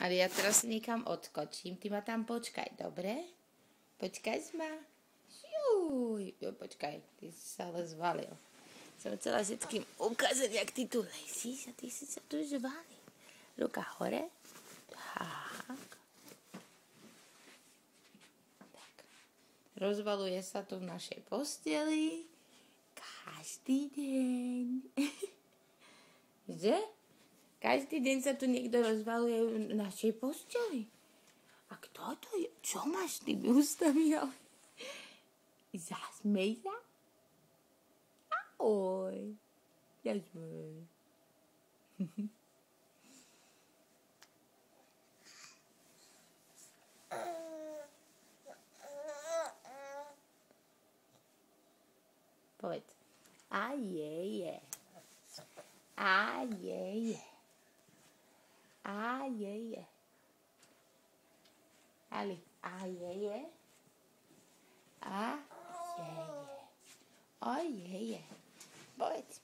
Ale ja teraz niekam odskočím. Ty ma tam počkaj, dobre? Počkaj ma. Šuj. Jo, počkaj, ty si sa ale zvalil. Som chcela všetkým ukázať, jak ty tu lesíš a ty si sa tu zvalil. Ruka hore. Tak. Rozvaluje sa tu v našej posteli každý deň. Že? Každý deň sa tu niekto rozvaluje v našej posteli. A kto to je? Čo máš ty ústami? Zasmej sa? Ahoj. Zasmej. Povedz. A je. A je. A je. Ali. A je. A je. A je. Povedz.